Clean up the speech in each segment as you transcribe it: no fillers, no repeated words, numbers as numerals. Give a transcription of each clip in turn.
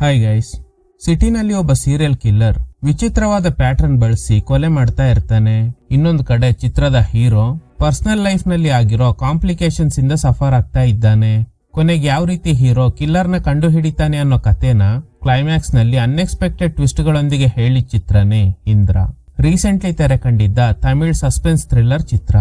Hi guys, ಸಿಟಿನಲ್ಲಿ ಒಬ್ಬ serial killer ವಿಚಿತ್ರವಾದ pattern ಬಳಸಿ ಕೊಲೆ ಮಾಡ್ತಾ ಇರ್ತಾನೆ. ಇನ್ನೊಂದು ಕಡೆ ಚಿತ್ರದ ಹೀರೋ ಪರ್ಸನಲ್ ಲೈಫ್ ನಲ್ಲಿ ಆಗಿರೋ ಕಾಂಪ್ಲಿಕೇಶನ್ಸ್ ಇಂದ ಸಫರ್ ಆಗ್ತಾ ಇದ್ದಾನೆ. ಕೊನೆಗೆ ಯಾವ ರೀತಿ ಹೀರೋ ಕಿಲ್ಲರ್ ನ ಕಂಡು ಹಿಡಿತಾನೆ ಅನ್ನೋ ಕಥೆನ ಕ್ಲೈಮ್ಯಾಕ್ಸ್ ನಲ್ಲಿ ಅನ್ಎಕ್ಸ್ಪೆಕ್ಟೆಡ್ ಟ್ವಿಸ್ಟ್ ಗಳೊಂದಿಗೆ ಹೇಳಿ ಚಿತ್ರನೇ ಇಂದ್ರ. ರೀಸೆಂಟ್ಲಿ ತೆರೆ ಕಂಡಿದ್ದ ತಮಿಳ್ ಸಸ್ಪೆನ್ಸ್ ಥ್ರಿಲ್ಲರ್ ಚಿತ್ರ.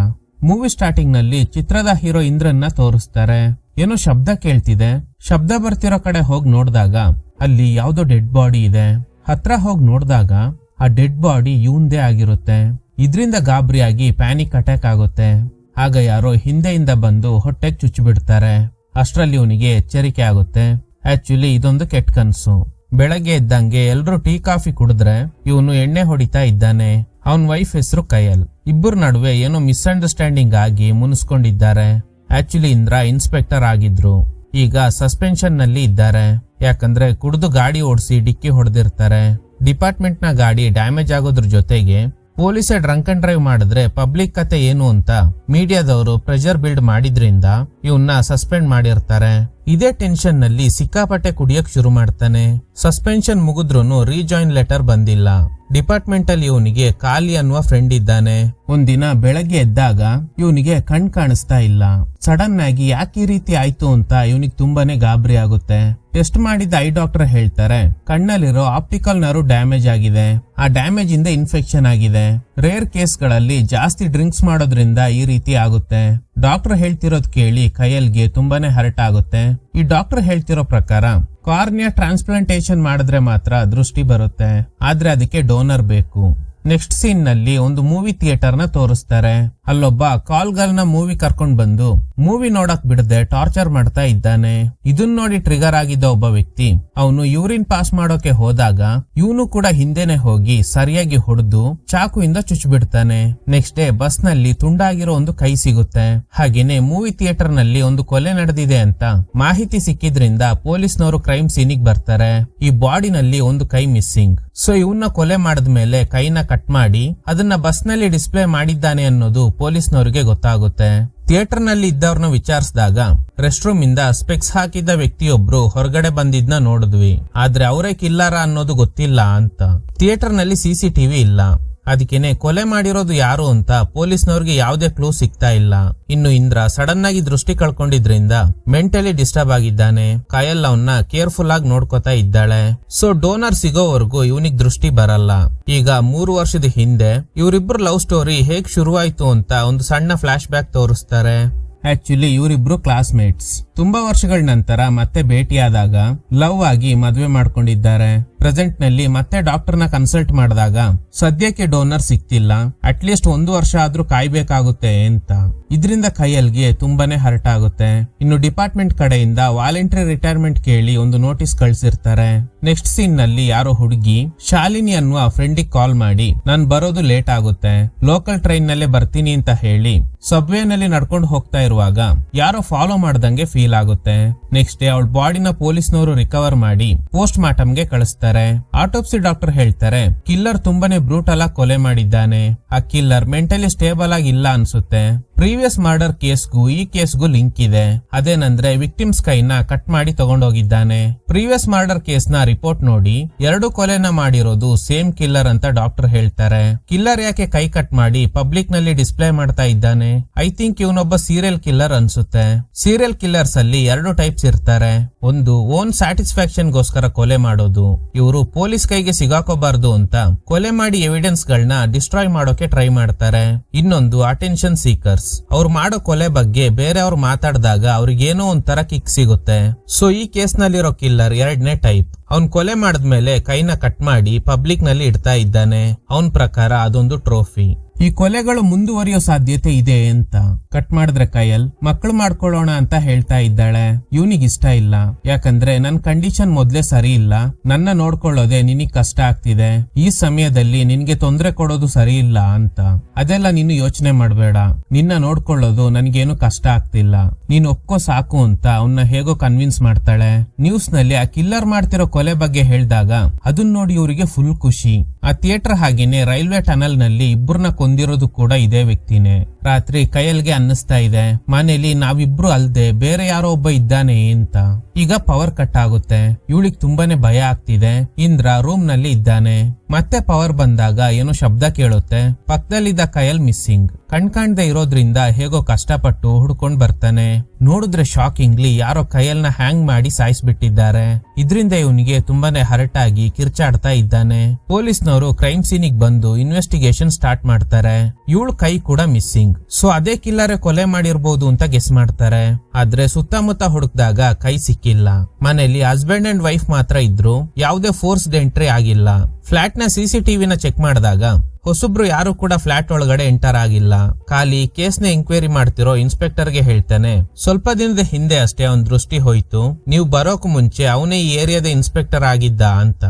ಮೂವಿ ಸ್ಟಾರ್ಟಿಂಗ್ ನಲ್ಲಿ ಚಿತ್ರದ ಹೀರೋ ಇಂದ್ರನ್ನ ತೋರಿಸ್ತಾರೆ. ಏನೋ ಶಬ್ದ ಕೇಳ್ತಿದೆ. ಶಬ್ದ ಬರ್ತಿರೋ ಕಡೆ ಹೋಗಿ ನೋಡಿದಾಗ ಅಲ್ಲಿ ಯಾವ್ದೋ ಡೆಡ್ ಬಾಡಿ ಇದೆ. ಹತ್ರ ಹೋಗಿ ನೋಡಿದಾಗ ಆ ಡೆಡ್ ಬಾಡಿ ಇವಂದೇ ಆಗಿರುತ್ತೆ. ಇದ್ರಿಂದ ಗಾಬರಿಯಾಗಿ ಪ್ಯಾನಿಕ್ ಅಟ್ಯಾಕ್ ಆಗುತ್ತೆ. ಆಗ ಯಾರೋ ಹಿಂದೆಯಿಂದ ಬಂದು ಹೊಟ್ಟೆಗೆ ಚುಚ್ಚು ಬಿಡ್ತಾರೆ. ಅಷ್ಟ್ರಲ್ಲಿ ಇವನಿಗೆ ಎಚ್ಚರಿಕೆ ಆಗುತ್ತೆ. ಆಕ್ಚುಲಿ ಇದೊಂದು ಕೆಟ್ಟ ಕನ್ಸು. ಬೆಳಗ್ಗೆ ಎದ್ದಂಗೆ ಎಲ್ರು ಟೀ ಕಾಫಿ ಕುಡಿದ್ರೆ ಇವನು ಎಣ್ಣೆ ಹೊಡಿತಾ ಇದ್ದಾನೆ. ಅವನ್ ವೈಫ್ ಹೆಸರು ಕಯಲ್. ಇಬ್ಬರ ನಡುವೆ ಏನೋ ಮಿಸ್ಅಂಡರ್ಸ್ಟ್ಯಾಂಡಿಂಗ್ ಆಗಿ ಮುನಿಸ್ಕೊಂಡಿದ್ದಾರೆ. ಆಕ್ಚುಲಿ ಇಂದ್ರ ಇನ್ಸ್ಪೆಕ್ಟರ್ ಆಗಿದ್ರು. ಈಗ ಸಸ್ಪೆನ್ಷನ್ ನಲ್ಲಿ ಇದ್ದಾರೆ. ಯಾಕಂದ್ರೆ ಕುಡಿದು ಗಾಡಿ ಓಡಿಸಿ ಡಿಕ್ಕಿ ಹೊಡೆದಿರ್ತಾರೆ. ಡಿಪಾರ್ಟ್ಮೆಂಟ್ ನ ಗಾಡಿ ಡ್ಯಾಮೇಜ್ ಆಗೋದ್ರ ಜೊತೆಗೆ ಪೊಲೀಸೇ ಡ್ರಂಕ್ ಅಂಡ್ ಡ್ರೈವ್ ಮಾಡಿದ್ರೆ ಪಬ್ಲಿಕ್ ಕತೆ ಏನು ಅಂತ ಮೀಡಿಯಾದವರು ಪ್ರೆಷರ್ ಬಿಲ್ಡ್ ಮಾಡಿದ್ರಿಂದ ಇವನ್ನ ಸಸ್ಪೆಂಡ್ ಮಾಡಿರ್ತಾರೆ. ಇದೇ ಟೆನ್ಷನ್ ನಲ್ಲಿ ಸಿಕ್ಕಾಪಟ್ಟೆ ಕುಡಿಯಕ್ ಶುರು ಮಾಡ್ತಾನೆ. ಸಸ್ಪೆನ್ಷನ್ ಮುಗಿದ್ರೂ ರೀಜಾಯಿನ್ ಲೆಟರ್ ಬಂದಿಲ್ಲ. ಡಿಪಾರ್ಟ್ಮೆಂಟ್ ಅಲ್ಲಿ ಇವನಿಗೆ ಕಾಲಿ ಅನ್ನುವ ಫ್ರೆಂಡ್ ಇದ್ದಾನೆ. ಒಂದಿನ ಬೆಳಗ್ಗೆ ಎದ್ದಾಗ ಇವನಿಗೆ ಕಣ್ ಕಾಣಿಸ್ತಾ ಇಲ್ಲ. ಸಡನ್ ಆಗಿ ಯಾಕೆ ಈ ರೀತಿ ಆಯ್ತು ಅಂತ ಇವನಿಗೆ ತುಂಬಾನೇ ಗಾಬರಿ ಆಗುತ್ತೆ. ಟೆಸ್ಟ್ ಮಾಡಿದ ಐ ಡಾಕ್ಟರ್ ಹೇಳ್ತಾರೆ ಕಣ್ಣಲ್ಲಿರೋ ಆಪ್ಟಿಕಲ್ ನರ್ವ್ ಡ್ಯಾಮೇಜ್ ಆಗಿದೆ. ಆ ಡ್ಯಾಮೇಜ್ ಇಂದ ಇನ್ಫೆಕ್ಷನ್ ಆಗಿದೆ. ರೇರ್ ಕೇಸ್ ಗಳಲ್ಲಿ ಜಾಸ್ತಿ ಡ್ರಿಂಕ್ಸ್ ಮಾಡೋದ್ರಿಂದ ಈ ರೀತಿ ಆಗುತ್ತೆ. ಡಾಕ್ಟರ್ ಹೇಳ್ತಿರೋದ್ ಕೇಳಿ ಕೈಯಲ್ಗೆ ತುಂಬಾನೇ ಹರ್ಟ್ ಆಗುತ್ತೆ. ಈ ಡಾಕ್ಟರ್ ಹೇಳ್ತಿರೋ ಪ್ರಕಾರ ಕಾರ್ನಿಯಾ ಟ್ರಾನ್ಸ್ಪ್ಲಾಂಟೇಶನ್ ಮಾಡಿದ್ರೆ ಮಾತ್ರ ದೃಷ್ಟಿ ಬರುತ್ತೆ. ಆದ್ರೆ ಅದಕ್ಕೆ ಡೋನರ್ ಬೇಕು. ನೆಕ್ಸ್ಟ್ ಸೀನ್ ನಲ್ಲಿ ಒಂದು ಮೂವಿ ಥಿಯೇಟರ್ ನ ತೋರಿಸ್ತಾರೆ. ಅಲ್ಲೊಬ್ಬ ಕಾಲ್ ಗರ್ಲ್ ನ ಮೂವಿ ಕರ್ಕೊಂಡ್ ಬಂದು ಮೂವಿ ನೋಡಕ್ ಬಿಡದೆ ಟಾರ್ಚರ್ ಮಾಡ್ತಾ ಇದ್ದಾನೆ. ಇದನ್ನ ನೋಡಿ ಟ್ರಿಗರ್ ಆಗಿದ್ದ ಒಬ್ಬ ವ್ಯಕ್ತಿ ಅವನು ಯೂರಿನ್ ಪಾಸ್ ಮಾಡೋಕೆ ಹೋದಾಗ ಇವನು ಕೂಡ ಹಿಂದೆನೆ ಹೋಗಿ ಸರಿಯಾಗಿ ಹೊಡೆದು ಚಾಕುವಿಂದ ಚುಚ್ಚಿಬಿಡ್ತಾನೆ. ನೆಕ್ಸ್ಟ್ ಡೇ ಬಸ್ ನಲ್ಲಿ ತುಂಡಾಗಿರೋ ಒಂದು ಕೈ ಸಿಗುತ್ತೆ. ಹಾಗೇನೆ ಮೂವಿ ಥಿಯೇಟರ್ ನಲ್ಲಿ ಒಂದು ಕೊಲೆ ನಡೆದಿದೆ ಅಂತ ಮಾಹಿತಿ ಸಿಕ್ಕಿದ್ರಿಂದ ಪೊಲೀಸ್ನವರು ಕ್ರೈಮ್ ಸೀನಿಗೆ ಬರ್ತಾರೆ. ಈ ಬಾಡಿನಲ್ಲಿ ಒಂದು ಕೈ ಮಿಸ್ಸಿಂಗ್. ಸೊ ಇವನ್ನ ಕೊಲೆ ಮಾಡಿದ್ಮೇಲೆ ಕೈನ ಕಟ್ ಮಾಡಿ ಅದನ್ನ ಬಸ್ ನಲ್ಲಿ ಡಿಸ್ಪ್ಲೇ ಮಾಡಿದ್ದಾನೆ ಅನ್ನೋದು ಪೊಲೀಸ್ನವರಿಗೆ ಗೊತ್ತಾಗುತ್ತೆ. ಥಿಯೇಟರ್ ನಲ್ಲಿ ಇದ್ದವ್ರನ್ನ ವಿಚಾರಿಸಿದಾಗ ರೆಸ್ಟ್ ರೂಮ್ ಇಂದ ಸ್ಪೆಕ್ಸ್ ಹಾಕಿದ್ದ ವ್ಯಕ್ತಿಯೊಬ್ರು ಹೊರಗಡೆ ಬಂದಿದ್ನ ನೋಡಿದ್ವಿ. ಆದ್ರೆ ಅವರೇ ಕಿಲ್ಲರ ಅನ್ನೋದು ಗೊತ್ತಿಲ್ಲ ಅಂತ. ಥಿಯೇಟರ್ ನಲ್ಲಿ ಸಿಸಿಟಿವಿ ಇಲ್ಲ. ಅದಕ್ಕೇನೆ ಕೊಲೆ ಮಾಡಿರೋದು ಯಾರು ಅಂತ ಪೊಲೀಸ್ನವ್ರಿಗೆ ಯಾವುದೇ ಕ್ಲೂ ಸಿಗ್ತಾ ಇಲ್ಲ. ಇನ್ನು ಇಂದ್ರ ಸಡನ್ ಆಗಿ ದೃಷ್ಟಿ ಕಳ್ಕೊಂಡಿದ್ರಿಂದ ಮೆಂಟಲಿ ಡಿಸ್ಟರ್ಬ್ ಆಗಿದ್ದಾನೆ. ಕಯಲ್ ಅವನ್ನ ಕೇರ್ಫುಲ್ ಆಗಿ ನೋಡ್ಕೋತಾ ಇದ್ದಾಳೆ. ಸೊ ಡೋನರ್ ಸಿಗೋವರೆಗೂ ಇವನಿಗೆ ದೃಷ್ಟಿ ಬರಲ್ಲ. ಈಗ 3 ವರ್ಷದ ಹಿಂದೆ ಇವರಿಬ್ರು ಲವ್ ಸ್ಟೋರಿ ಹೇಗ್ ಶುರುವಾಯ್ತು ಅಂತ ಒಂದು ಸಣ್ಣ ಫ್ಲಾಶ್ ಬ್ಯಾಕ್ ತೋರಿಸ್ತಾರೆ. ಆಕ್ಚುಲಿ ಇವರಿಬ್ರು ಕ್ಲಾಸ್ಮೇಟ್ಸ್. ತುಂಬಾ ವರ್ಷಗಳ ನಂತರ ಮತ್ತೆ ಭೇಟಿಯಾದಾಗ ಲವ್ ಆಗಿ ಮದ್ವೆ ಮಾಡ್ಕೊಂಡಿದ್ದಾರೆ. ಪ್ರೆಸೆಂಟ್ ನಲ್ಲಿ ಮತ್ತೆ ಡಾಕ್ಟರ್ ನ ಕನ್ಸಲ್ಟ್ ಮಾಡಿದಾಗ ಸದ್ಯಕ್ಕೆ ಡೋನರ್ ಸಿಕ್ತಿಲ್ಲ. ಅಟ್ಲೀಸ್ಟ್ 1 ವರ್ಷ ಆದ್ರೂ ಕಾಯ್ಬೇಕಾಗುತ್ತೆ ಅಂತ. ಇದರಿಂದ ಕೈಯಲ್ಗೆ ತುಂಬಾನೇ ಹರ್ಟ್ ಆಗುತ್ತೆ. ಇನ್ನು ಡಿಪಾರ್ಟ್ಮೆಂಟ್ ಕಡೆಯಿಂದ ವಾಲಂಟರಿ ರಿಟೈರ್ಮೆಂಟ್ ಕೇಳಿ ಒಂದು ನೋಟಿಸ್ ಕಳ್ಸಿರ್ತಾರೆ. ನೆಕ್ಸ್ಟ್ ಸೀನ್ ನಲ್ಲಿ ಯಾರೋ ಹುಡುಗಿ ಶಾಲಿನಿ ಅನ್ನುವ ಫ್ರೆಂಡಿಗೆ ಕಾಲ್ ಮಾಡಿ ನಾನ್ ಬರೋದು ಲೇಟ್ ಆಗುತ್ತೆ, ಲೋಕಲ್ ಟ್ರೈನ್ ನಲ್ಲೇ ಬರ್ತೀನಿ ಅಂತ ಹೇಳಿ ಸಬ್ವೇ ನಲ್ಲಿ ನಡ್ಕೊಂಡು ಹೋಗ್ತಾ ಇರುವಾಗ ಯಾರೋ ಫಾಲೋ ಮಾಡ್ದಂಗೆ ಫೀಲ್ ಆಗುತ್ತೆ. ನೆಕ್ಸ್ಟ್ ಡೇ ಅವಳ ಬಾಡಿನ ಪೊಲೀಸ್ನವರು ರಿಕವರ್ ಮಾಡಿ ಪೋಸ್ಟ್ ಮಾರ್ಟಮ್ಗೆ ಕಳಿಸ್ತಾರೆ. ಆಟೋಪ್ಸಿ ಡಾಕ್ಟರ್ ಹೇಳ್ತಾರೆ ಕಿಲ್ಲರ್ ತುಂಬಾನೇ ಬ್ರೂಟಲ್ ಆಗಿ ಕೊಲೆ ಮಾಡಿದ್ದಾನೆ. ಆ ಕಿಲ್ಲರ್ ಮೆಂಟಲಿ ಸ್ಟೇಬಲ್ ಆಗಿ ಇಲ್ಲ ಅನ್ಸುತ್ತೆ. ಪ್ರೀವಿಯಸ್ ಮರ್ಡರ್ ಕೇಸ್ಗೂ ಈ ಕೇಸ್ಗೂ ಲಿಂಕ್ ಇದೆ. ಅದೇನಂದ್ರೆ ವಿಕ್ಟಿಮ್ಸ್ ಕೈನ ಕಟ್ ಮಾಡಿ ತಗೊಂಡೋಗಿದ್ದಾನೆ. ಪ್ರೀವಿಯಸ್ ಮರ್ಡರ್ ಕೇಸ್ ನ ರಿಪೋರ್ಟ್ ನೋಡಿ 2 ಕೊಲೆನ ಮಾಡಿರೋದು ಸೇಮ್ ಕಿಲ್ಲರ್ ಅಂತ ಡಾಕ್ಟರ್ ಹೇಳ್ತಾರೆ. ಕಿಲ್ಲರ್ ಯಾಕೆ ಕೈ ಕಟ್ ಮಾಡಿ ಪಬ್ಲಿಕ್ ನಲ್ಲಿ ಡಿಸ್ಪ್ಲೇ ಮಾಡ್ತಾ ಇದ್ದಾನೆ? ಐ ಥಿಂಕ್ ಇವನೊಬ್ಬ ಸೀರಿಯಲ್ ಕಿಲ್ಲರ್ ಅನ್ಸುತ್ತೆ. ಸೀರಿಯಲ್ ಕಿಲ್ಲರ್ಸ್ ಅಲ್ಲಿ 2 ಟೈಪ್ಸ್ ಇರ್ತಾರೆ. ಒಂದು ಓನ್ ಸ್ಯಾಟಿಸ್ಫ್ಯಾಕ್ಷನ್ ಗೋಸ್ಕರ ಕೊಲೆ ಮಾಡೋದು. ಇವರು ಪೊಲೀಸ್ ಕೈಗೆ ಸಿಗಾಕೋಬಾರ್ದು ಅಂತ ಕೊಲೆ ಮಾಡಿ ಎವಿಡೆನ್ಸ್ ಗಳನ್ನ ಡಿಸ್ಟ್ರಾಯ್ ಮಾಡೋಕೆ ಟ್ರೈ ಮಾಡ್ತಾರೆ. ಇನ್ನೊಂದು ಅಟೆನ್ಷನ್ ಸೀಕರ್ಸ್. ಅವ್ರು ಮಾಡೋ ಕೊಲೆ ಬಗ್ಗೆ ಬೇರೆಯವ್ರು ಮಾತಾಡಿದಾಗ ಅವ್ರಿಗೇನೋ ಒಂಥರ ಕಿಕ್ ಸಿಗುತ್ತೆ. ಸೊ ಈ ಕೇಸ್ ನಲ್ಲಿರೋ ಕಿಲ್ಲರ್ 2ನೇ ಟೈಪ್. ಅವ್ನ್ ಕೊಲೆ ಮಾಡಿದ್ಮೇಲೆ ಕೈನ ಕಟ್ ಮಾಡಿ ಪಬ್ಲಿಕ್ ನಲ್ಲಿ ಇಡ್ತಾ ಇದ್ದಾನೆ. ಅವನ್ ಪ್ರಕಾರ ಅದೊಂದು ಟ್ರೋಫಿ. ಈ ಕೊಲೆಗಳು ಮುಂದುವರಿಯೋ ಸಾಧ್ಯತೆ ಇದೆ ಅಂತ ಕಟ್ ಮಾಡಿದ್ರೆ ಕೈಯಲ್ ಮಕ್ಕಳು ಮಾಡ್ಕೊಳ್ಳೋಣ ಅಂತ ಹೇಳ್ತಾ ಇದ್ದಾಳೆ. ಇವನಿಗೆ ಇಷ್ಟ ಇಲ್ಲ. ಯಾಕಂದ್ರೆ ನನ್ ಕಂಡೀಷನ್ ಮೊದ್ಲೇ ಸರಿ ಇಲ್ಲ. ನನ್ನ ನೋಡ್ಕೊಳ್ಳೋದೆ ನಿನಗ್ ಕಷ್ಟ ಆಗ್ತಿದೆ. ಈ ಸಮಯದಲ್ಲಿ ನಿನ್ಗೆ ತೊಂದ್ರೆ ಕೊಡೋದು ಸರಿ ಇಲ್ಲ ಅಂತ. ಅದೆಲ್ಲ ನೀನು ಯೋಚನೆ ಮಾಡ್ಬೇಡ. ನಿನ್ನ ನೋಡ್ಕೊಳ್ಳೋದು ನನ್ಗೇನು ಕಷ್ಟ ಆಗ್ತಿಲ್ಲ. ನೀನ್ ಒಪ್ಕೋ ಸಾಕು ಅಂತ ಅವನ್ನ ಹೇಗೋ ಕನ್ವಿನ್ಸ್ ಮಾಡ್ತಾಳೆ. ನ್ಯೂಸ್ ನಲ್ಲಿ ಆ ಕಿಲ್ಲರ್ ಮಾಡ್ತಿರೋ ಕೊಲೆ ಬಗ್ಗೆ ಹೇಳಿದಾಗ ಅದನ್ನ ನೋಡಿ ಇವರಿಗೆ ಫುಲ್ ಖುಷಿ. ಆ ಥಿಯೇಟರ್ ಹಾಗೇನೆ ರೈಲ್ವೆ ಟನಲ್ ನಲ್ಲಿ ಇಬ್ಬರನ್ನ ಕೊಂದಿರೋದು ಕೂಡ ಇದೇ ವ್ಯಕ್ತಿನೇ. ರಾತ್ರಿ ಕಯಲ್ಗೆ ಅನ್ನಿಸ್ತಾ ಇದೆ ಮನೇಲಿ ನಾವಿಬ್ರು ಅಲ್ದೆ ಬೇರೆ ಯಾರೋ ಒಬ್ಬ ಇದ್ದಾನೆ ಅಂತ. ಈಗ ಪವರ್ ಕಟ್ ಆಗುತ್ತೆ. ಇವಳಿಗೆ ತುಂಬಾನೇ ಭಯ ಆಗ್ತಿದೆ. ಇಂದ್ರ ರೂಮ್ ನಲ್ಲಿ ಇದ್ದಾನೆ. ಮತ್ತೆ ಪವರ್ ಬಂದಾಗ ಏನೋ ಶಬ್ದ ಕೇಳುತ್ತೆ. ಪಕ್ಕದಲ್ಲಿದ್ದ ಕಯಲ್ ಮಿಸ್ಸಿಂಗ್. ಕಣ್ಕಾಣ್ದೆ ಇರೋದ್ರಿಂದ ಹೇಗೋ ಕಷ್ಟಪಟ್ಟು ಹುಡ್ಕೊಂಡ್ ಬರ್ತಾನೆ. ನೋಡಿದ್ರೆ ಶಾಕಿಂಗ್ಲಿ ಯಾರೋ ಕಯಲ್ನ ಹ್ಯಾಂಗ್ ಮಾಡಿ ಸಾಯಿಸ್ಬಿಟ್ಟಿದ್ದಾರೆ. ಇದ್ರಿಂದ ಇವನಿಗೆ ತುಂಬಾನೇ ಹರ್ಟ್ ಆಗಿ ಕಿರ್ಚಾಡ್ತಾ ಇದ್ದಾನೆ. ಪೊಲೀಸ್ನವರು ಕ್ರೈಮ್ ಸೀನಿಗೆ ಬಂದು ಇನ್ವೆಸ್ಟಿಗೇಷನ್ ಸ್ಟಾರ್ಟ್ ಮಾಡ್ತಾರೆ. ಇವಳು ಕೈ ಕೂಡ ಮಿಸ್ಸಿಂಗ್. ಸೊ ಅದೇ ಕಿಲ್ಲರ್ ಕೊಲೆ ಮಾಡಿರ್ಬೋದು ಅಂತ ಗೆಸ್ ಮಾಡ್ತಾರೆ. ಆದ್ರೆ ಸುತ್ತಮುತ್ತ ಹುಡುಕ್ದಾಗ ಕೈ ಸಿಕ್ಕಿಲ್ಲ. ಮನೆಯಲ್ಲಿ ಹಸ್ಬೆಂಡ್ ಅಂಡ್ ವೈಫ್ ಮಾತ್ರ ಇದ್ರು. ಯಾವುದೇ ಫೋರ್ಸ್ಡ್ ಎಂಟ್ರಿ ಆಗಿಲ್ಲ. ಫ್ಲಾಟ್ ನ ಸಿಸಿಟಿವಿನ ಚೆಕ್ ಮಾಡಿದಾಗ ಹೊಸಬ್ರು ಯಾರು ಕೂಡ ಫ್ಲಾಟ್ ಒಳಗಡೆ ಎಂಟರ್ ಆಗಿಲ್ಲ. ಖಾಲಿ ಕೇಸ್ ನ ಎಂಕ್ವೈರಿ ಮಾಡ್ತಿರೋ ಇನ್ಸ್ಪೆಕ್ಟರ್ ಗೆ ಹೇಳ್ತಾನೆ, ಸ್ವಲ್ಪ ದಿನದ ಹಿಂದೆ ಅಷ್ಟೇ ಅವನ್ ದೃಷ್ಟಿ ಹೋಯ್ತು. ನೀವು ಬರೋಕ್ ಮುಂಚೆ ಅವನೇ ಈ ಏರಿಯಾದ ಇನ್ಸ್ಪೆಕ್ಟರ್ ಆಗಿದ್ದ ಅಂತ.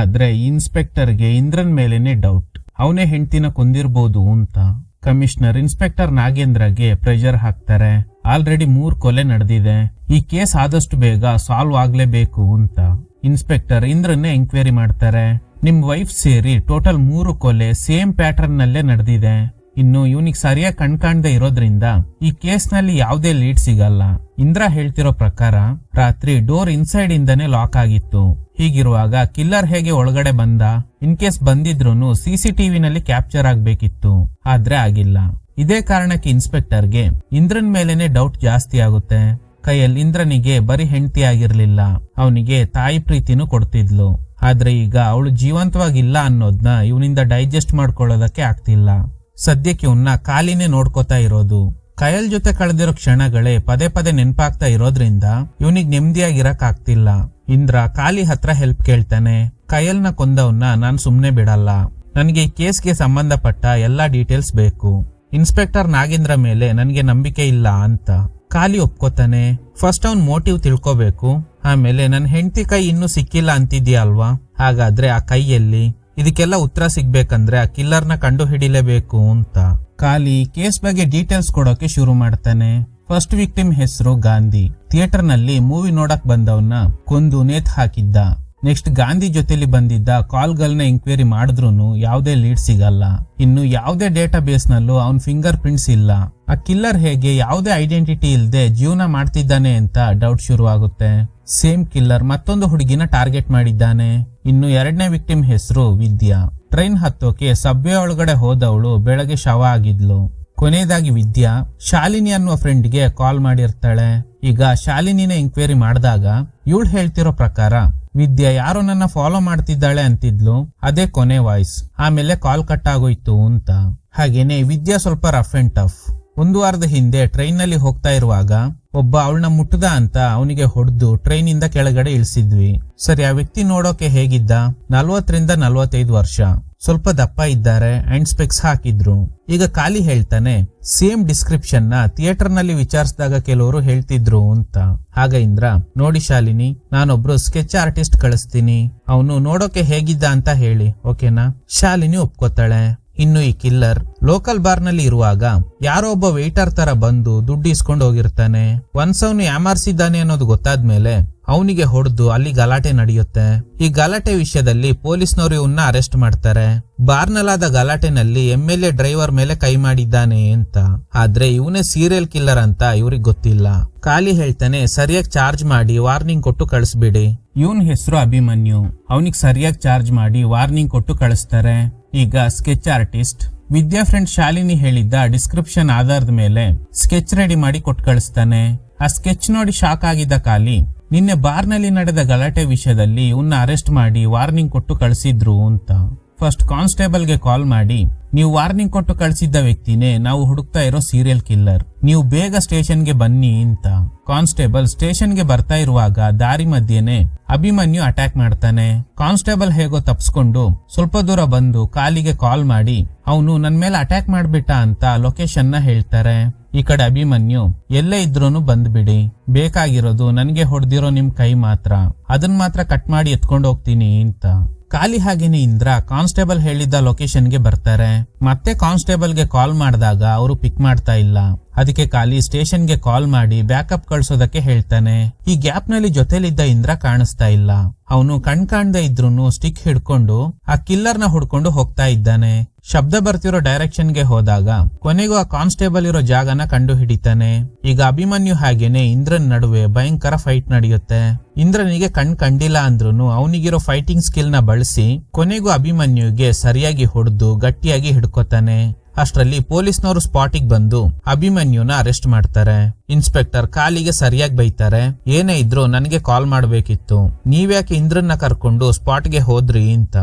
ಆದ್ರೆ ಇನ್ಸ್ಪೆಕ್ಟರ್ ಗೆ ಇಂದ್ರನ್ ಮೇಲೇನೆ ಡೌಟ್. ಅವನೇ ಹೆಂಡತಿನ ಕೊಂದಿರ್ಬೋದು ಅಂತ. ಕಮಿಷನರ್ ಇನ್ಸ್ಪೆಕ್ಟರ್ ನಾಗೇಂದ್ರಗೆ ಪ್ರೆಷರ್ ಹಾಕ್ತಾರೆ. ಆಲ್ರೆಡಿ 3 ಕೊಲೆ ನಡೆದಿದೆ. ಈ ಕೇಸ್ ಆದಷ್ಟು ಬೇಗ ಸಾಲ್ವ್ ಆಗ್ಲೇಬೇಕು ಅಂತ. ಇನ್ಸ್ಪೆಕ್ಟರ್ ಇಂದ್ರನ್ನೇ ಎಂಕ್ವೈರಿ ಮಾಡ್ತಾರೆ. ನಿಮ್ ವೈಫ್ ಸೇರಿ ಟೋಟಲ್ 3 ಕೊಲೆ ಸೇಮ್ ಪ್ಯಾಟರ್ನ್ ನಲ್ಲೇ ನಡೆದಿದೆ. ಇನ್ನು ಇವನಿಗೆ ಸರಿಯಾಗಿ ಕಣ್ಕಾಣ್ದೆ ಇರೋದ್ರಿಂದ ಈ ಕೇಸ್ ನಲ್ಲಿ ಯಾವುದೇ ಲೀಡ್ ಸಿಗಲ್ಲ. ಇಂದ್ರ ಹೇಳ್ತಿರೋ ಪ್ರಕಾರ ರಾತ್ರಿ ಡೋರ್ ಇನ್ಸೈಡ್ ಇಂದಾನೆ ಲಾಕ್ ಆಗಿತ್ತು. ಹೀಗಿರುವಾಗ ಕಿಲ್ಲರ್ ಹೇಗೆ ಒಳಗಡೆ ಬಂದ? ಇನ್ ಕೇಸ್ ಬಂದಿದ್ರೂನು ಸಿಸಿಟಿವಿ ನಲ್ಲಿ ಕ್ಯಾಪ್ಚರ್ ಆಗ್ಬೇಕಿತ್ತು. ಆದ್ರೆ ಆಗಿಲ್ಲ. ಇದೇ ಕಾರಣಕ್ಕೆ ಇನ್ಸ್ಪೆಕ್ಟರ್ಗೆ ಇಂದ್ರನ್ ಮೇಲೆನೆ ಡೌಟ್ ಜಾಸ್ತಿ ಆಗುತ್ತೆ. ಕೈಯಲ್ಲಿ ಇಂದ್ರನಿಗೆ ಬರೀ ಹೆಂಡತಿ ಆಗಿರ್ಲಿಲ್ಲ, ಅವನಿಗೆ ತಾಯಿ ಪ್ರೀತಿನೂ ಕೊಡ್ತಿದ್ಲು. ಆದ್ರೆ ಈಗ ಅವಳು ಜೀವಂತವಾಗಿಲ್ಲ ಅನ್ನೋದ್ನ ಇವನಿಂದ ಡೈಜೆಸ್ಟ್ ಮಾಡ್ಕೊಳ್ಳೋದಕ್ಕೆ ಆಗ್ತಿಲ್ಲ. ಸದ್ಯಕ್ಕೆ ಇವನ್ನ ಕಾಲಿನೇ ನೋಡ್ಕೋತಾ ಇರೋದು. ಕಯಲ್ ಜೊತೆ ಕಳೆದಿರೋ ಕ್ಷಣಗಳೇ ಪದೇ ಪದೇ ನೆನಪಾಗ್ತಾ ಇರೋದ್ರಿಂದ ಇವನಿಗೆ ನೆಮ್ಮದಿಯಾಗಿರಕ್ ಆಗ್ತಿಲ್ಲ. ಇಂದ್ರ ಕಾಲಿ ಹತ್ರ ಹೆಲ್ಪ್ ಕೇಳ್ತಾನೆ. ಕಯಲ್ನ ಕೊಂದವನ್ನ ನಾನ್ ಸುಮ್ನೆ ಬಿಡಲ್ಲ. ನನಗೆ ಈ ಕೇಸ್ಗೆ ಸಂಬಂಧಪಟ್ಟ ಎಲ್ಲಾ ಡೀಟೇಲ್ಸ್ ಬೇಕು. ಇನ್ಸ್ಪೆಕ್ಟರ್ ನಾಗೇಂದ್ರ ಮೇಲೆ ನನ್ಗೆ ನಂಬಿಕೆ ಇಲ್ಲ ಅಂತ. ಕಾಲಿ ಒಪ್ಕೋತಾನೆ. ಫಸ್ಟ್ ಅವ್ನ್ ಮೋಟಿವ್ ತಿಳ್ಕೋಬೇಕು. ಆಮೇಲೆ ನನ್ ಹೆಂಡತಿ ಕೈ ಇನ್ನೂ ಸಿಕ್ಕಿಲ್ಲ ಅಂತಿದ್ಯಾ ಅಲ್ವಾ, ಹಾಗಾದ್ರೆ ಆ ಕೈಯಲ್ಲಿ? ಇದಕ್ಕೆಲ್ಲ ಉತ್ತರ ಸಿಗ್ಬೇಕಂದ್ರೆ ಆ ಕಿಲ್ಲರ್ನ ಕಂಡು ಹಿಡಿಲೇಬೇಕು ಅಂತ. ಕಾಲಿ ಕೇಸ್ ಬಗ್ಗೆ ಡೀಟೇಲ್ಸ್ ಕೊಡೋಕೆ ಶುರು ಮಾಡ್ತಾನೆ. ಫಸ್ಟ್ ವಿಕ್ಟಿಮ್ ಹೆಸರು ಗಾಂಧಿ. ಥಿಯೇಟರ್ ನಲ್ಲಿ ಮೂವಿ ನೋಡಕ್ ಬಂದವನ್ನ ಕೊಂದು ನೇತ್ ಹಾಕಿದ್ದ. ನೆಕ್ಸ್ಟ್ ಗಾಂಧಿ ಜೊತೆಲಿ ಬಂದಿದ್ದ ಕಾಲ್ ಗಳನ್ನ ಎಂಕ್ವೈರಿ ಮಾಡಿದ್ರೂ ಯಾವುದೇ ಲೀಡ್ ಸಿಗಲ್ಲ. ಇನ್ನು ಯಾವುದೇ ಡೇಟಾ ಬೇಸ್ ನಲ್ಲೂ ಅವನ್ ಫಿಂಗರ್ ಪ್ರಿಂಟ್ಸ್ ಇಲ್ಲ. ಆ ಕಿಲ್ಲರ್ ಹೇಗೆ ಯಾವುದೇ ಐಡೆಂಟಿಟಿ ಇಲ್ಲದೆ ಜೀವನ ಮಾಡ್ತಿದ್ದಾನೆ ಅಂತ ಡೌಟ್ ಶುರು ಆಗುತ್ತೆ. ಸೇಮ್ ಕಿಲ್ಲರ್ ಮತ್ತೊಂದು ಹುಡುಗಿನ ಟಾರ್ಗೆಟ್ ಮಾಡಿದ್ದಾನೆ. ಇನ್ನು 2ನೇ ವಿಕ್ಟಿಮ್ ಹೆಸರು ವಿದ್ಯಾ. ಟ್ರೈನ್ ಹತ್ತೋಕೆ ಸಬ್ವೆ ಒಳಗಡೆ ಹೋದವಳು ಬೆಳಗ್ಗೆ ಶವ ಆಗಿದ್ಲು. ಕೊನೆಯದಾಗಿ ವಿದ್ಯಾ ಶಾಲಿನಿ ಅನ್ನುವ ಫ್ರೆಂಡ್ಗೆ ಕಾಲ್ ಮಾಡಿರ್ತಾಳೆ. ಈಗ ಶಾಲಿನಿನ ಎಂಕ್ವೈರಿ ಮಾಡಿದಾಗ ಇವಳು ಹೇಳ್ತಿರೋ ಪ್ರಕಾರ ವಿದ್ಯಾ ಯಾರೋ ನನ್ನ ಫಾಲೋ ಮಾಡ್ತಿದ್ದಾಳೆ ಅಂತಿದ್ಲು. ಅದೇ ಕೊನೆ ವಾಯ್ಸ್. ಆಮೇಲೆ ಕಾಲ್ ಕಟ್ ಆಗೋಯ್ತು ಅಂತ. ಹಾಗೇನೆ ವಿದ್ಯಾ ಸ್ವಲ್ಪ ರಫ್ ಅಂಡ್ ಟಫ್. 1 ವಾರದ ಹಿಂದೆ ಟ್ರೈನ್ ನಲ್ಲಿ ಹೋಗ್ತಾ ಇರುವಾಗ ಒಬ್ಬ ಅವಳನ್ನ ಮುಟ್ಟದ ಅಂತ ಅವನಿಗೆ ಹೊಡೆದು ಟ್ರೈನ್ ಇಂದ ಕೆಳಗಡೆ ಇಳಿಸಿದ್ವಿ. ಸರಿ, ಆ ವ್ಯಕ್ತಿ ನೋಡೋಕೆ ಹೇಗಿದ್ದ? 40 ರಿಂದ 45 ವರ್ಷ. ಸ್ವಲ್ಪ ದಪ್ಪ ಇದ್ದಾರೆ ಅಂಡ್ ಸ್ಪೆಕ್ಸ್ ಹಾಕಿದ್ರು. ಈಗ ಕಾಲಿ ಹೇಳ್ತಾನೆ, ಸೇಮ್ ಡಿಸ್ಕ್ರಿಪ್ಷನ್ ನ ಥಿಯೇಟರ್ ನಲ್ಲಿ ವಿಚಾರಿಸಿದಾಗ ಕೆಲವರು ಹೇಳ್ತಿದ್ರು ಅಂತ. ಆಗ ಇಂದ್ರ, ನೋಡಿ ಶಾಲಿನಿ, ನಾನೊಬ್ರು ಸ್ಕೆಚ್ ಆರ್ಟಿಸ್ಟ್ ಕಳಿಸ್ತೀನಿ, ಅವನು ನೋಡೋಕೆ ಹೇಗಿದ್ದ ಅಂತ ಹೇಳಿ, ಓಕೆನಾ? ಶಾಲಿನಿ ಒಪ್ಕೋತಾಳೆ. ಇನ್ನು ಈ ಕಿಲ್ಲರ್ ಲೋಕಲ್ ಬಾರ್ ನಲ್ಲಿ ಇರುವಾಗ ಯಾರೋ ಒಬ್ಬ ವೇಟರ್ ತರ ಬಂದು ದುಡ್ಡು ಇಸ್ಕೊಂಡು ಹೋಗಿರ್ತಾನೆ. ಒನ್ಸ್ ಅವನು ಯಾಮಾರಿಸಿದ್ದಾನೆ ಅನ್ನೋದು ಗೊತ್ತಾದ್ಮೇಲೆ ಅವನಿಗೆ ಹೊಡೆದು ಅಲ್ಲಿ ಗಲಾಟೆ ನಡೆಯುತ್ತೆ. ಈ ಗಲಾಟೆ ವಿಷಯದಲ್ಲಿ ಪೊಲೀಸ್ನವರು ಇವನ್ನ ಅರೆಸ್ಟ್ ಮಾಡ್ತಾರೆ. ಬಾರ್ನಲ್ಲಾದ ಗಲಾಟೆನಲ್ಲಿ MLA ಡ್ರೈವರ್ ಮೇಲೆ ಕೈ ಮಾಡಿದ್ದಾನೆ ಅಂತ. ಆದ್ರೆ ಇವನೇ ಸೀರಿಯಲ್ ಕಿಲ್ಲರ್ ಅಂತ ಇವ್ರಿಗೆ ಗೊತ್ತಿಲ್ಲ. ಕಾಲಿ ಹೇಳ್ತಾನೆ, ಸರಿಯಾಗಿ ಚಾರ್ಜ್ ಮಾಡಿ ವಾರ್ನಿಂಗ್ ಕೊಟ್ಟು ಕಳಿಸ್ಬಿಡಿ. ಇವನ್ ಹೆಸರು ಅಭಿಮನ್ಯು. ಅವನಿಗೆ ಸರಿಯಾಗಿ ಚಾರ್ಜ್ ಮಾಡಿ ವಾರ್ನಿಂಗ್ ಕೊಟ್ಟು ಕಳಿಸ್ತಾರೆ. ಈಗ ಸ್ಕೆಚ್ ಆರ್ಟಿಸ್ಟ್ ವಿದ್ಯಾ ಫ್ರೆಂಡ್ ಶಾಲಿನಿ ಹೇಳಿದ್ದ ಡಿಸ್ಕ್ರಿಪ್ಷನ್ ಆಧಾರದ ಮೇಲೆ ಸ್ಕೆಚ್ ರೆಡಿ ಮಾಡಿ ಕೊಟ್ಟು ಕಳಿಸ್ತಾನೆ. ಆ ಸ್ಕೆಚ್ ನೋಡಿ ಶಾಕ್ ಆಗಿದ್ದ ಕಾಲಿ ನಿನ್ನೆ ಬಾರ್ನಲ್ಲಿ ನಡೆದ ಗಲಾಟೆ ವಿಷಯದಲ್ಲಿ ಇವನ್ನ ಅರೆಸ್ಟ್ ಮಾಡಿ ವಾರ್ನಿಂಗ್ ಕೊಟ್ಟು ಕಳಿಸಿದ್ರು ಅಂತ. ಫಸ್ಟ್ ಕಾನ್ಸ್ಟೇಬಲ್ ಗೆ ಕಾಲ್ ಮಾಡಿ, ನೀವು ವಾರ್ನಿಂಗ್ ಕೊಟ್ಟು ಕಳಿಸಿದ್ದ ವ್ಯಕ್ತಿನೇ ನಾವು ಹುಡುಕ್ತಾ ಇರೋ ಸೀರಿಯಲ್ ಕಿಲ್ಲರ್, ನೀವು ಬೇಗ ಸ್ಟೇಷನ್ಗೆ ಬನ್ನಿ ಅಂತ. ಕಾನ್ಸ್ಟೇಬಲ್ ಸ್ಟೇಷನ್ಗೆ ಬರ್ತಾ ಇರುವಾಗ ದಾರಿ ಮಧ್ಯೆನೆ ಅಭಿಮನ್ಯು ಅಟ್ಯಾಕ್ ಮಾಡ್ತಾನೆ. ಕಾನ್ಸ್ಟೇಬಲ್ ಹೇಗೋ ತಪ್ಸ್ಕೊಂಡು ಸ್ವಲ್ಪ ದೂರ ಬಂದು ಕಾಲಿಗೆ ಕಾಲ್ ಮಾಡಿ ಅವನು ನನ್ ಮೇಲೆ ಅಟ್ಯಾಕ್ ಮಾಡ್ಬಿಟ್ಟ ಅಂತ ಲೊಕೇಶನ್ ನ ಹೇಳ್ತಾರೆ. ಈ ಕಡೆ ಅಭಿಮನ್ಯು, ಎಲ್ಲೇ ಇದ್ರೂನು ಬಂದ್ಬಿಡಿ, ಬೇಕಾಗಿರೋದು ನನ್ಗೆ ಹೊಡೆದಿರೋ ನಿಮ್ ಕೈ ಮಾತ್ರ, ಅದನ್ ಮಾತ್ರ ಕಟ್ ಮಾಡಿ ಎತ್ಕೊಂಡು ಹೋಗ್ತೀನಿ ಅಂತ. ಕಾಲಿ ಹಾಗೇನೆ ಇಂದ್ರ ಕಾನ್ಸ್ಟೇಬಲ್ ಹೇಳಿದ್ದ ಲೊಕೇಶನ್ ಗೆ ಬರ್ತಾರೆ. ಮತ್ತೆ ಕಾನ್ಸ್ಟೇಬಲ್ ಗೆ ಕಾಲ್ ಮಾಡಿದಾಗ ಅವರು ಪಿಕ್ ಮಾಡ್ತಾ ಇಲ್ಲ. ಅದಕ್ಕೆ ಕಾಲಿ ಸ್ಟೇಷನ್ಗೆ ಕಾಲ್ ಮಾಡಿ ಬ್ಯಾಕಪ್ ಕಳ್ಸೋದಕ್ಕೆ ಹೇಳ್ತಾನೆ. ಈ ಗ್ಯಾಪ್ ನಲ್ಲಿ ಜೊತೆಲಿದ್ದ ಇಂದ್ರ ಕಾಣಿಸ್ತಾ ಇಲ್ಲ. ಅವನು ಕಾಣ್ದೆ ಇದ್ರೂನು ಸ್ಟಿಕ್ ಹಿಡ್ಕೊಂಡು ಆ ಕಿಲ್ಲರ್ ನ ಹುಡ್ಕೊಂಡು ಹೋಗ್ತಾ ಇದ್ದಾನೆ. ಶಬ್ದ ಬರ್ತಿರೋ ಡೈರೆಕ್ಷನ್ ಗೆ ಹೋದಾಗ ಕೊನೆಗೂ ಆ ಕಾನ್ಸ್ಟೇಬಲ್ ಇರೋ ಜಾಗನ ಕಂಡು ಹಿಡಿತಾನೆ. ಈಗ ಅಭಿಮನ್ಯು ಹಾಗೇನೆ ಇಂದ್ರನ್ ನಡುವೆ ಭಯಂಕರ ಫೈಟ್ ನಡೆಯುತ್ತೆ. ಇಂದ್ರನಿಗೆ ಕಂಡಿಲ್ಲ ಅಂದ್ರೂ ಅವನಿಗಿರೋ ಫೈಟಿಂಗ್ ಸ್ಕಿಲ್ ನ ಬಳಸಿ ಕೊನೆಗೂ ಅಭಿಮನ್ಯುಗೆ ಸರಿಯಾಗಿ ಹೊಡೆದು ಗಟ್ಟಿಯಾಗಿ ಹಿಡ್ಕೋತಾನೆ. ಅಷ್ಟರಲ್ಲಿ ಪೊಲೀಸ್ನವರು ಸ್ಪಾಟಿಗೆ ಬಂದು ಅಭಿಮನ್ಯುನ ಅರೆಸ್ಟ್ ಮಾಡ್ತಾರೆ. ಇನ್ಸ್ಪೆಕ್ಟರ್ ಕಾಲಿಗೆ ಸರಿಯಾಗಿ ಬೈತಾರೆ. ಏನೇ ಇದ್ರು ನನಗೆ ಕಾಲ್ ಮಾಡ್ಬೇಕಿತ್ತು, ನೀವ್ಯಾಕೆ ಇಂದ್ರನ್ನ ಕರ್ಕೊಂಡು ಸ್ಪಾಟ್ಗೆ ಹೋದ್ರಿ ಅಂತ.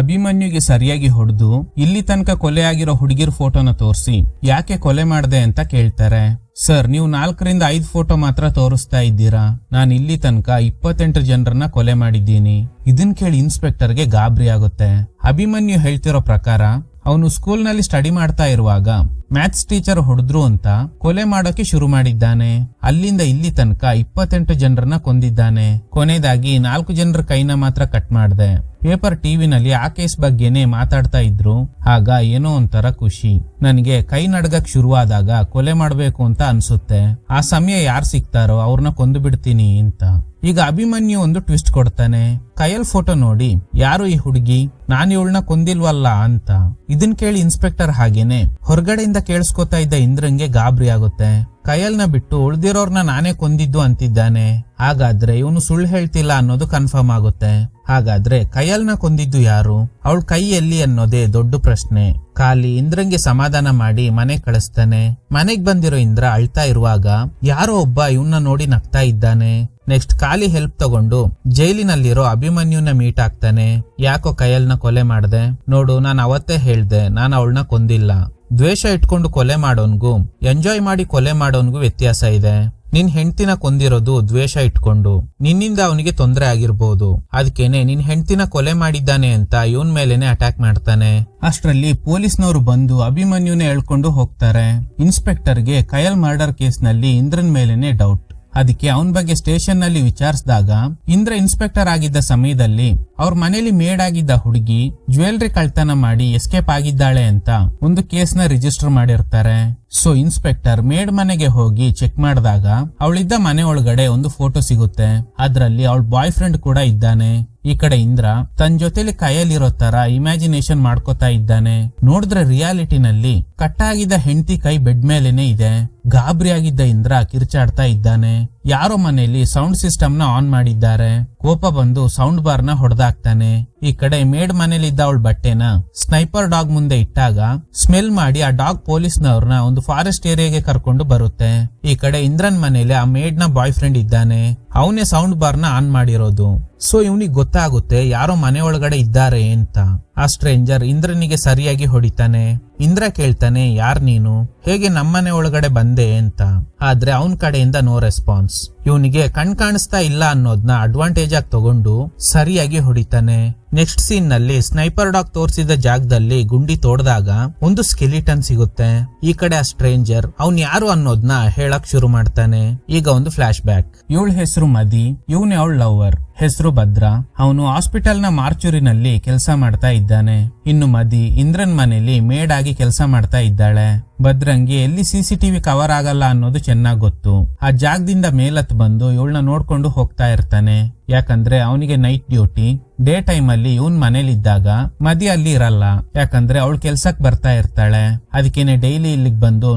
ಅಭಿಮನ್ಯುಗೆ ಸರಿಯಾಗಿ ಹೊಡೆದು ಇಲ್ಲಿ ತನಕ ಕೊಲೆ ಆಗಿರೋ ಹುಡುಗಿರ್ ಫೋಟೋನ ತೋರಿಸಿ ಯಾಕೆ ಕೊಲೆ ಮಾಡ್ದೆ ಅಂತ ಕೇಳ್ತಾರೆ. ಸರ್, ನೀವು 4ರಿಂದ 5 ಫೋಟೋ ಮಾತ್ರ ತೋರಿಸ್ತಾ ಇದ್ದೀರಾ. ನಾನು ಇಲ್ಲಿ ತನಕ 28 ಜನರನ್ನ ಕೊಲೆ ಮಾಡಿದ್ದೀನಿ. ಇದನ್ ಕೇಳಿ ಇನ್ಸ್ಪೆಕ್ಟರ್ಗೆ ಗಾಬರಿ ಆಗುತ್ತೆ. ಅಭಿಮನ್ಯು ಹೇಳ್ತಿರೋ ಪ್ರಕಾರ ಅವನು ಸ್ಕೂಲ್ ನಲ್ಲಿ ಸ್ಟಡಿ ಮಾಡ್ತಾ ಇರುವಾಗ ಮ್ಯಾಥ್ಸ್ ಟೀಚರ್ ಹೊಡೆದ್ರು ಅಂತ ಕೊಲೆ ಮಾಡೋಕೆ ಶುರು ಮಾಡಿದ್ದಾನೆ. ಅಲ್ಲಿಂದ ಇಲ್ಲಿ ತನಕ 28 ಜನರನ್ನ ಕೊಂದಿದ್ದಾನೆ. ಕೊನೆಯದಾಗಿ 4 ಜನರ ಕೈನ ಮಾತ್ರ ಕಟ್ ಮಾಡ್ದೆ. ಪೇಪರ್ ಟಿವಿನಲ್ಲಿ ಆ ಕೇಸ್ ಬಗ್ಗೆನೆ ಮಾತಾಡ್ತಾ ಇದ್ರು. ಆಗ ಏನೋ ಒಂಥರ ಖುಷಿ. ನನಗೆ ಕೈ ನಡ್ಗಕ್ ಶುರುವಾದಾಗ ಕೊಲೆ ಮಾಡ್ಬೇಕು ಅಂತ ಅನ್ಸುತ್ತೆ. ಆ ಸಮಯ ಯಾರು ಸಿಗ್ತಾರೋ ಅವ್ರನ್ನ ಕೊಂದು ಬಿಡ್ತೀನಿ ಅಂತ. ಈಗ ಅಭಿಮನ್ಯು ಒಂದು ಟ್ವಿಸ್ಟ್ ಕೊಡ್ತಾನೆ. ಕೈಯಲ್ ಫೋಟೋ ನೋಡಿ ಯಾರು ಈ ಹುಡುಗಿ, ನಾನು ಇವಳನ್ನ ಕೊಂದಿಲ್ವಲ್ಲ ಅಂತ. ಇದನ್ ಕೇಳಿ ಇನ್ಸ್ಪೆಕ್ಟರ್ ಹಾಗೇನೆ ಹೊರಗಡೆಯಿಂದ ಕೇಳಿಸ್ಕೊತಾ ಇದ್ದ ಇಂದ್ರಂಗೆ ಗಾಬರಿ ಆಗುತ್ತೆ. ಕೈಯಲ್ನ ಬಿಟ್ಟು ಉಳ್ದಿರೋರ್ನ ನಾನೇ ಕೊಂದಿದ್ದು ಅಂತಿದ್ದಾನೆ. ಹಾಗಾದ್ರೆ ಇವನು ಸುಳ್ಳು ಹೇಳ್ತಿಲ್ಲ ಅನ್ನೋದು ಕನ್ಫರ್ಮ್ ಆಗುತ್ತೆ. ಹಾಗಾದ್ರೆ ಕೈಯಲ್ನ ಕೊಂದಿದ್ದು ಯಾರು, ಅವಳ ಕೈ ಎಲ್ಲಿ ಅನ್ನೋದೇ ದೊಡ್ಡ ಪ್ರಶ್ನೆ. ಕಾಲಿ ಇಂದ್ರಂಗೆ ಸಮಾಧಾನ ಮಾಡಿ ಮನೆ ಕಳಿಸ್ತಾನೆ. ಮನೆಗ್ ಬಂದಿರೋ ಇಂದ್ರ ಅಳ್ತಾ ಇರುವಾಗ ಯಾರೋ ಒಬ್ಬ ಇವನ್ನ ನೋಡಿ ನಗ್ತಾ ಇದ್ದಾನೆ. ನೆಕ್ಸ್ಟ್ ಕಾಲಿ ಹೆಲ್ಪ್ ತಗೊಂಡು ಜೈಲಿನಲ್ಲಿರೋ ಅಭಿಮನ್ಯುನ ಮೀಟ್ ಆಗ್ತಾನೆ. ಯಾಕೋ ಕೈಯಲ್ನ ಕೊಲೆ ಮಾಡ್ದೆ, ನೋಡು ನಾನು ಅವತ್ತೇ ಹೇಳ್ದೆ ನಾನು ಅವಳನ್ನ ಕೊಂದಿಲ್ಲ. ದ್ವೇಷ ಇಟ್ಕೊಂಡು ಕೊಲೆ ಮಾಡೋನ್ಗೂ ಎಂಜಾಯ್ ಮಾಡಿ ಕೊಲೆ ಮಾಡೋನ್ಗೂ ವ್ಯತ್ಯಾಸ ಇದೆ. ನಿನ್ ಹೆಂಡ್ತಿನ ಕೊಂದಿರೋದು ದ್ವೇಷ ಇಟ್ಕೊಂಡು, ನಿನ್ನಿಂದ ಅವನಿಗೆ ತೊಂದರೆ ಆಗಿರ್ಬೋದು. ಅದಕ್ಕೇನೆ ನಿನ್ ಹೆಂಡ್ತಿನ ಕೊಲೆ ಮಾಡಿದ್ದಾನೆ ಅಂತ ಇವನ್ ಮೇಲೆನೆ ಅಟ್ಯಾಕ್ ಮಾಡ್ತಾನೆ. ಅಷ್ಟರಲ್ಲಿ ಪೊಲೀಸ್ನವರು ಬಂದು ಅಭಿಮನ್ಯುನ ಹೇಳ್ಕೊಂಡು ಹೋಗ್ತಾರೆ. ಇನ್ಸ್ಪೆಕ್ಟರ್ಗೆ ಕಯಲ್ ಮರ್ಡರ್ ಕೇಸ್ ನಲ್ಲಿ ಇಂದ್ರನ್ ಮೇಲೆನೆ ಡೌಟ್. ಅದಕ್ಕೆ ಅವನ ಬಗ್ಗೆ ಸ್ಟೇಷನ್ ನಲ್ಲಿ ವಿಚಾರಿಸಿದಾಗ ಇಂದ್ರ ಇನ್ಸ್ಪೆಕ್ಟರ್ ಆಗಿದ್ದ ಸಮಯದಲ್ಲಿ ಅವ್ರ ಮನೇಲಿ ಮೇಡ್ ಆಗಿದ್ದ ಹುಡುಗಿ ಜ್ಯುವೆಲ್ರಿ ಕಳ್ತನ ಮಾಡಿ ಎಸ್ಕೇಪ್ ಆಗಿದ್ದಾಳೆ ಅಂತ ಒಂದು ಕೇಸ್ನ ರಿಜಿಸ್ಟರ್ ಮಾಡಿರ್ತಾರೆ. ಸೊ ಇನ್ಸ್ಪೆಕ್ಟರ್ ಮೇಡ್ ಮನೆಗೆ ಹೋಗಿ ಚೆಕ್ ಮಾಡಿದಾಗ ಅವಳಿದ್ದ ಮನೆ ಒಳಗಡೆ ಒಂದು ಫೋಟೋ ಸಿಗುತ್ತೆ. ಅದ್ರಲ್ಲಿ ಅವಳ ಬಾಯ್ ಫ್ರೆಂಡ್ ಕೂಡ ಇದ್ದಾನೆ. ಈ ಕಡೆ ಇಂದ್ರ ತನ್ನ ಜೊತೆಲಿ ಕೈಯಲ್ಲಿರೋ ತರ ಇಮ್ಯಾಜಿನೇಷನ್ ಮಾಡ್ಕೋತಾ ಇದ್ದಾನೆ. ನೋಡಿದ್ರೆ ರಿಯಾಲಿಟಿನಲ್ಲಿ ಕಟ್ಟಾಗಿದ್ದ ಹೆಂಡತಿ ಕೈ ಬೆಡ್ ಮೇಲೇನೆ ಇದೆ. ಗಾಬರಿ ಆಗಿದ್ದ ಇಂದ್ರ ಕಿರ್ಚಾಡ್ತಾ ಇದ್ದಾನೆ. ಯಾರೋ ಮನೆಯಲ್ಲಿ ಸೌಂಡ್ ಸಿಸ್ಟಮ್ ನ ಆನ್ ಮಾಡಿದ್ದಾರೆ. ಕೋಪ ಬಂದು ಸೌಂಡ್ ಬಾರ್ ನ ಹೊಡೆದಾಕ್ತಾನೆ. ಈ ಕಡೆ ಮೇಡ್ ಮನೇಲಿದ್ದ ಅವಳ ಬಟ್ಟೆನ ಸ್ನೈಪರ್ ಡಾಗ್ ಮುಂದೆ ಇಟ್ಟಾಗ ಸ್ಮೆಲ್ ಮಾಡಿ ಆ ಡಾಗ್ ಪೊಲೀಸ್ನವ್ರನ್ನ ಒಂದು ಫಾರೆಸ್ಟ್ ಏರಿಯಾಗೆ ಕರ್ಕೊಂಡು ಬರುತ್ತೆ. ಈ ಕಡೆ ಇಂದ್ರನ್ ಮನೇಲಿ ಆ ಮೇಡ್ ನ ಬಾಯ್ ಫ್ರೆಂಡ್ ಇದ್ದಾನೆ. ಅವನೇ ಸೌಂಡ್ ಬಾರ್ ನ ಆನ್ ಮಾಡಿರೋದು. ಸೊ ಇವನಿಗೆ ಗೊತ್ತಾಗುತ್ತೆ ಯಾರೋ ಮನೆ ಒಳಗಡೆ ಇದ್ದಾರೆ ಅಂತ. ಆ ಸ್ಟ್ರೇಂಜರ್ ಇಂದ್ರನಿಗೆ ಸರಿಯಾಗಿ ಹೊಡಿತಾನೆ. ಇಂದ್ರ ಕೇಳ್ತಾನೆ, ಯಾರ್ ನೀನು, ಹೇಗೆ ನಮ್ಮನೆ ಒಳಗಡೆ ಬಂದೆ ಅಂತ. ಆದ್ರೆ ಅವನ್ ಕಡೆಯಿಂದ ನೋ ರೆಸ್ಪಾನ್ಸ್. ಇವನಿಗೆ ಕಾಣಿಸ್ತಾ ಇಲ್ಲ ಅನ್ನೋದ್ನ ಅಡ್ವಾಂಟೇಜ್ ಆಗಿ ತಗೊಂಡು ಸರಿಯಾಗಿ ಹೊಡಿತಾನೆ. ನೆಕ್ಸ್ಟ್ ಸೀನ್ ನಲ್ಲಿ ಸ್ನೈಪರ್ ಡಾಗ್ ತೋರಿಸಿದ ಜಾಗದಲ್ಲಿ ಗುಂಡಿ ತೋಡ್ದಾಗ ಒಂದು ಸ್ಕೆಲಿಟನ್ ಸಿಗುತ್ತೆ. ಈ ಕಡೆ ಆ ಸ್ಟ್ರೇಂಜರ್ ಅವ್ನ್ ಯಾರು ಅನ್ನೋದ್ನ ಹೇಳಕ್ ಶುರು ಮಾಡ್ತಾನೆ. ಈಗ ಒಂದು ಫ್ಲಾಶ್ ಬ್ಯಾಕ್. ಇವಳ ಹೆಸರು ಮದಿ, ಇವನೇ ಅವಳ ಲವರ್, ಹೆಸರು ಭದ್ರ. ಅವನು ಹಾಸ್ಪಿಟಲ್ ನ ಮಾರ್ಚುರಿನಲ್ಲಿ ಕೆಲಸ ಮಾಡ್ತಾ ಇದ್ದಾನೆ. ಇನ್ನು ಮದಿ ಇಂದ್ರನ್ ಮನೇಲಿ ಮೇಡ್ ಆಗಿ ಕೆಲಸ ಮಾಡ್ತಾ ಇದ್ದಾಳೆ. ಭದ್ರಂಗೆ ಎಲ್ಲಿ ಸಿಸಿಟಿವಿ ಕವರ್ ಆಗಲ್ಲ ಅನ್ನೋದು ಚೆನ್ನಾಗ್ ಗೊತ್ತು. ಆ ಜಾಗದಿಂದ ಮೇಲತ್ ಬಂದು ಇವಳನ್ನ ನೋಡ್ಕೊಂಡು ಹೋಗ್ತಾ ಇರ್ತಾನೆ. ಯಾಕಂದ್ರೆ ಅವನಿಗೆ ನೈಟ್ ಡ್ಯೂಟಿ. ಡೇ ಟೈಮ್ ಅಲ್ಲಿ ಇವನ್ ಮನೇಲಿದ್ದಾಗ ಮದಿ ಅಲ್ಲಿ ಇರಲ್ಲ. ಯಾಕಂದ್ರೆ ಅವಳು ಕೆಲ್ಸಕ್ ಬರ್ತಾ ಇರ್ತಾಳೆ. ಅದಕ್ಕೇನೆ ಡೈಲಿ ಇಲ್ಲಿಗ್ ಬಂದು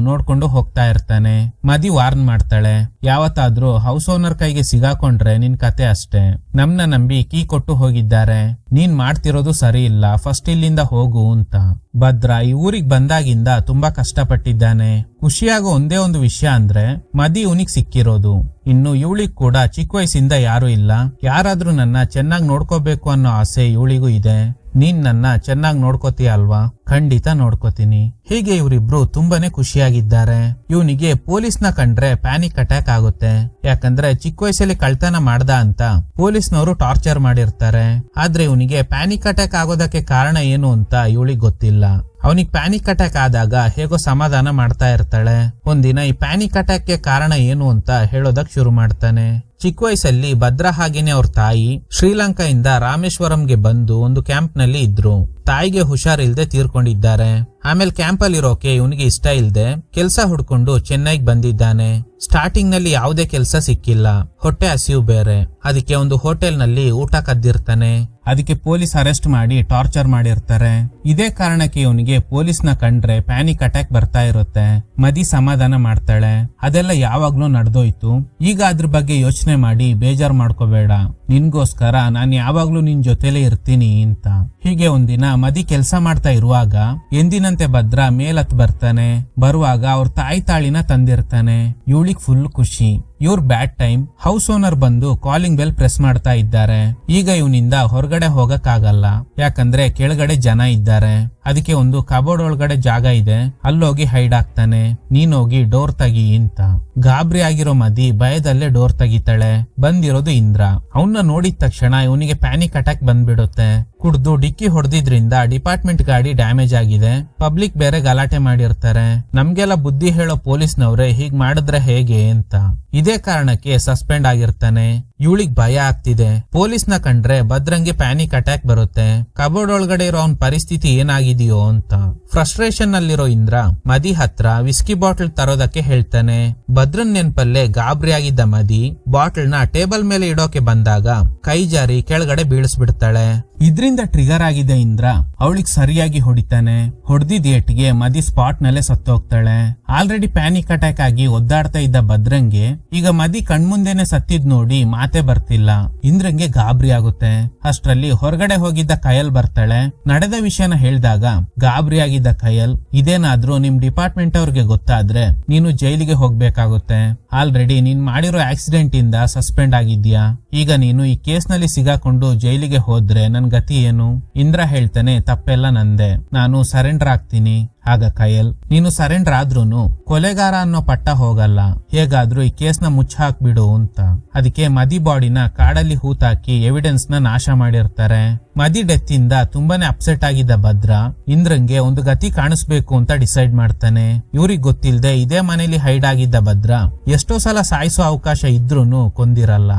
ನೋಡ್ಕೊಂಡು ಹೋಗ್ತಾ ಇರ್ತಾನೆ. ಮದಿ ವಾರ್ನ್ ಮಾಡ್ತಾಳೆ, ಯಾವತ್ತಾದ್ರೂ ಹೌಸ್ ಓನರ್ ಕೈಗೆ ಸಿಗಾಕೊಂಡ್ರೆ ನಿನ್ ಕತೆ ಅಷ್ಟೇ. ನಮ್ನ ನಂಬಿ ಕೀ ಕೊಟ್ಟು ಹೋಗಿದ್ದಾರೆ, ನೀನ್ ಮಾಡ್ತಿರೋದು ಸರಿ ಇಲ್ಲ, ಫಸ್ಟ್ ಇಲ್ಲಿಂದ ಹೋಗು ಅಂತ. ಭದ್ರ ಈ ಊರಿಗ್ ಬಂದಾಗಿಂದ ತುಂಬಾ ಕಷ್ಟಪಟ್ಟಿದ್ದಾನೆ. ಖುಷಿಯಾಗೋ ಒಂದೇ ಒಂದು ವಿಷಯ ಅಂದ್ರೆ ಮದಿ ಇವನಿಗ್ ಸಿಕ್ಕಿರೋದು. ಇನ್ನು ಇವಳಿಗ್ ಕೂಡ ಚಿಕ್ಕ ವಯಸ್ಸಿಂದ ಯಾರು ಇಲ್ಲ. ಯಾರಾದ್ರೂ ನನ್ನ ಚೆನ್ನಾಗ್ ನೋಡ್ಕೋಬೇಕು ಅನ್ನೋ ಆಸೆ ಇವಳಿಗೂ ಇದೆ. ನೀನ್ ನನ್ನ ಚೆನ್ನಾಗ್ ನೋಡ್ಕೋತೀಯ ಅಲ್ವಾ? ಖಂಡಿತ ನೋಡ್ಕೋತೀನಿ. ಹೀಗೆ ಇವರಿಬ್ರು ತುಂಬಾನೇ ಖುಷಿಯಾಗಿದ್ದಾರೆ. ಇವನಿಗೆ ಪೊಲೀಸ್ನ ಕಂಡ್ರೆ ಪ್ಯಾನಿಕ್ ಅಟ್ಯಾಕ್ ಆಗುತ್ತೆ. ಯಾಕಂದ್ರೆ ಚಿಕ್ಕ ವಯಸ್ಸಲ್ಲಿ ಕಳ್ತನ ಮಾಡ್ದ ಅಂತ ಪೊಲೀಸ್ನವರು ಟಾರ್ಚರ್ ಮಾಡಿರ್ತಾರೆ. ಆದ್ರೆ ಇವನಿಗೆ ಪ್ಯಾನಿಕ್ ಅಟ್ಯಾಕ್ ಆಗೋದಕ್ಕೆ ಕಾರಣ ಏನು ಅಂತ ಇವಳಿಗೆ ಗೊತ್ತಿಲ್ಲ. ಅವನಿಗೆ ಪ್ಯಾನಿಕ್ ಅಟ್ಯಾಕ್ ಆದಾಗ ಹೇಗೋ ಸಮಾಧಾನ ಮಾಡ್ತಾ ಇರ್ತಾಳೆ. ಒಂದಿನ ಈ ಪ್ಯಾನಿಕ್ ಅಟ್ಯಾಕ್ ಗೆ ಕಾರಣ ಏನು ಅಂತ ಹೇಳೋದಕ್ ಶುರು ಮಾಡ್ತಾನೆ. ಚಿಕ್ಕ ವಯಸ್ಸಲ್ಲಿ ಭದ್ರಾ ಹಾಗೇನೆ ಅವ್ರ ತಾಯಿ ಶ್ರೀಲಂಕಾದಿಂದ ರಾಮೇಶ್ವರಂಗೆ ಬಂದು ಒಂದು ಕ್ಯಾಂಪ್ ನಲ್ಲಿ ಇದ್ರು. ತಾಯಿಗೆ ಹುಷಾರಿಲ್ದೆ ತೀರ್ಕೊಂಡಿದ್ದಾರೆ. ಆಮೇಲೆ ಕ್ಯಾಂಪ್ ಅಲ್ಲಿ ಇರೋಕೆ ಇವನಿಗೆ ಇಷ್ಟ ಇಲ್ದೆ ಕೆಲ್ಸ ಹುಡ್ಕೊಂಡು ಚೆನ್ನೈಗೆ ಬಂದಿದ್ದಾನೆ. ಸ್ಟಾರ್ಟಿಂಗ್ ನಲ್ಲಿ ಯಾವುದೇ ಕೆಲ್ಸ ಸಿಕ್ಕಿಲ್ಲ, ಹೊಟ್ಟೆ ಹಸಿವು ಬೇರೆ. ಅದಕ್ಕೆ ಒಂದು ಹೋಟೆಲ್ ನಲ್ಲಿ ಊಟ ಕದ್ದಿರ್ತಾನೆ. ಅದಕ್ಕೆ ಪೊಲೀಸ್ ಅರೆಸ್ಟ್ ಮಾಡಿ ಟಾರ್ಚರ್ ಮಾಡಿರ್ತಾರೆ. ಇದೇ ಕಾರಣಕ್ಕೆ ಇವನಿಗೆ ಪೊಲೀಸ್ನ ಕಂಡ್ರೆ ಪ್ಯಾನಿಕ್ ಅಟ್ಯಾಕ್ ಬರ್ತಾ ಇರುತ್ತೆ. ಮದಿ ಸಮಾಧಾನ ಮಾಡ್ತಾಳೆ, ಅದೆಲ್ಲ ಯಾವಾಗ್ಲೂ ನಡೆದೋಯ್ತು, ಈಗ ಅದ್ರ ಬಗ್ಗೆ ಯೋಚನೆ ಮಾಡಿ ಬೇಜಾರ್ ಮಾಡ್ಕೋಬೇಡ, ನಿನ್ಗೋಸ್ಕರ ನಾನ್ ಯಾವಾಗ್ಲೂ ನಿನ್ ಜೊತೆಲೇ ಇರ್ತೀನಿ ಅಂತ. ಹೀಗೆ ಒಂದಿನ ಮದಿ ಕೆಲ್ಸ ಮಾಡ್ತಾ ಇರುವಾಗ ಎಂದಿನಂತೆ ಭದ್ರಾ ಮೇಲತ್ ಬರ್ತಾನೆ. ಬರುವಾಗ ಅವ್ರ ತಾಯಿ ತಾಳಿನ ತಂದಿರ್ತಾನೆ. ಇವಳಿಗ್ ಫುಲ್ ಖುಷಿ. ಇವ್ರ ಬ್ಯಾಡ್ ಟೈಮ್. ಹೌಸ್ ಓನರ್ ಬಂದು ಕಾಲಿಂಗ್ ಬೆಲ್ ಪ್ರೆಸ್ ಮಾಡ್ತಾ ಇದ್ದಾರೆ. ಈಗ ಇವನಿಂದ ಹೊರಗಡೆ ಹೋಗಕ್ ಆಗಲ್ಲ, ಯಾಕಂದ್ರೆ ಕೆಳಗಡೆ ಜನ ಇದ್ದಾರೆ. ಅದಕ್ಕೆ ಒಂದು ಕಬೋರ್ಡ್ ಒಳಗಡೆ ಜಾಗ ಇದೆ, ಅಲ್ಲೋಗಿ ಹೈಡ್ ಆಗ್ತಾನೆ. ನೀನೋಗಿ ಡೋರ್ ತೆಗಿ ಅಂತ. ಗಾಬರಿ ಆಗಿರೋ ಮದಿ ಭಯದಲ್ಲೇ ಡೋರ್ ತೆಗಿತಾಳೆ. ಬಂದಿರೋದು ಇಂದ್ರ. ಅವನ್ನ ನೋಡಿದ ತಕ್ಷಣ ಇವನಿಗೆ ಪ್ಯಾನಿಕ್ ಅಟ್ಯಾಕ್ ಬಂದ್ಬಿಡುತ್ತೆ. ಕುಡ್ದು ಡಿಕ್ಕಿ ಹೊಡೆದಿದ್ರಿಂದ ಡಿಪಾರ್ಟ್ಮೆಂಟ್ ಗಾಡಿ ಡ್ಯಾಮೇಜ್ ಆಗಿದೆ. ಪಬ್ಲಿಕ್ ಬೇರೆ ಗಲಾಟೆ ಮಾಡಿರ್ತಾರೆ. ನಮ್ಗೆಲ್ಲ ಬುದ್ಧಿ ಹೇಳೋ ಪೊಲೀಸ್ನವ್ರೆ ಹೀಗ್ ಮಾಡಿದ್ರೆ ಹೇಗೆ ಅಂತ. ಇದೇ ಕಾರಣಕ್ಕೆ ಸಸ್ಪೆಂಡ್ ಆಗಿರ್ತಾನೆ. ಇವಳಿಗ್ ಭಯ ಆಗ್ತಿದೆ. ಪೊಲೀಸ್ನ ಕಂಡ್ರೆ ಭದ್ರಂಗೆ ಪ್ಯಾನಿಕ್ ಅಟ್ಯಾಕ್ ಬರುತ್ತೆ. ಕಬೋರ್ಡ್ ಒಳಗಡೆ ಇರೋ ಅವನ್ ಪರಿಸ್ಥಿತಿ ಏನಾಗಿದೆಯೋ ಅಂತ. ಫ್ರಸ್ಟ್ರೇಷನ್ ನಲ್ಲಿರೋ ಇಂದ್ರ ಮದಿ ಹತ್ರ ವಿಸ್ಕಿ ಬಾಟಲ್ ತರೋದಕ್ಕೆ ಹೇಳ್ತಾನೆ. ಭದ್ರನ್ ನೆನ್ಪಲ್ಲೇ ಗಾಬರಿ ಆಗಿದ್ದ ಮದಿ ಬಾಟಲ್ ನ ಟೇಬಲ್ ಮೇಲೆ ಇಡೋಕೆ ಬಂದಾಗ ಕೈ ಜಾರಿ ಕೆಳಗಡೆ ಬೀಳಿಸ್ಬಿಡ್ತಾಳೆ. ಇದ್ರಿಂದ ಟ್ರಿಗರ್ ಆಗಿದೆ ಇಂದ್ರ ಅವಳಿಗೆ ಸರಿಯಾಗಿ ಹೊಡಿತಾನೆ. ಹೊಡೆದಿದ್ ಏಟ್ಗೆ ಮದಿ ಸ್ಪಾಟ್ ನಲ್ಲೇ ಸತ್ತೋಗ್ತಾಳೆ. ಆಲ್ರೆಡಿ ಪ್ಯಾನಿಕ್ ಅಟ್ಯಾಕ್ ಆಗಿ ಒದ್ದಾಡ್ತಾ ಇದ್ದ ಭದ್ರಂಗೆ ಈಗ ಮದಿ ಕಣ್ಮುಂದೆನೆ ಸತ್ತಿದ್ ನೋಡಿ ಮಾತೆ ಬರ್ತಿಲ್ಲ. ಇಂದ್ರಂಗೆ ಗಾಬರಿ ಆಗುತ್ತೆ. ಅಷ್ಟ್ರಲ್ಲಿ ಹೊರಗಡೆ ಹೋಗಿದ್ದ ಕಯಲ್ ಬರ್ತಾಳೆ. ನಡೆದ ವಿಷಯನ ಹೇಳಿದಾಗ ಗಾಬರಿ ಆಗಿದ್ದ ಕಯಲ್, ಇದೇನಾದ್ರೂ ನಿಮ್ ಡಿಪಾರ್ಟ್ಮೆಂಟ್ ಅವ್ರಿಗೆ ಗೊತ್ತಾದ್ರೆ ನೀನು ಜೈಲಿಗೆ ಹೋಗ್ಬೇಕಾಗುತ್ತೆ. ಆಲ್ರೆಡಿ ನೀನ್ ಮಾಡಿರೋ ಆಕ್ಸಿಡೆಂಟ್ ಇಂದ ಸಸ್ಪೆಂಡ್ ಆಗಿದ್ಯಾ. ಈಗ ನೀನು ಈ ಕೇಸ್ ನಲ್ಲಿ ಸಿಗಾಕೊಂಡು ಜೈಲಿಗೆ ಹೋದ್ರೆ ನನ್ ಗತಿ ಏನು? ಇಂದ್ರ ಹೇಳ್ತಾನೆ, ತಪ್ಪೆಲ್ಲ ನಂದೆ, ನಾನು ಸರೆಂಡರ್ ಆಗ್ತೀನಿ. ಆಗ ಕಯಲ್, ನೀನು ಸರೆಂಡರ್ ಆದ್ರೂನು ಕೊಲೆಗಾರ ಅನ್ನೋ ಪಟ್ಟ ಹೋಗಲ್ಲ, ಹೇಗಾದ್ರೂ ಈ ಕೇಸ್ ನ ಮುಚ್ಚ ಹಾಕ್ಬಿಡು ಅಂತ. ಅದಕ್ಕೆ ಮದಿ ಬಾಡಿನ ಕಾಡಲ್ಲಿ ಹೂತಾಕಿ ಎವಿಡೆನ್ಸ್ ನ ನಾಶ ಮಾಡಿರ್ತಾರೆ. ಮದಿ ಡೆತ್ ಇಂದ ತುಂಬಾನೇ ಅಪ್ಸೆಟ್ ಆಗಿದ್ದ ಭದ್ರ ಇಂದ್ರಂಗೆ ಒಂದು ಗತಿ ಕಾಣಿಸ್ಬೇಕು ಅಂತ ಡಿಸೈಡ್ ಮಾಡ್ತಾನೆ. ಇವ್ರಿಗೆ ಗೊತ್ತಿಲ್ದೆ ಇದೇ ಮನೇಲಿ ಹೈಡ್ ಆಗಿದ್ದ ಭದ್ರ ಎಷ್ಟೋ ಸಲ ಸಾಯಿಸೋ ಅವಕಾಶ ಇದ್ರೂನು ಕೊಂದಿರಲ್ಲ.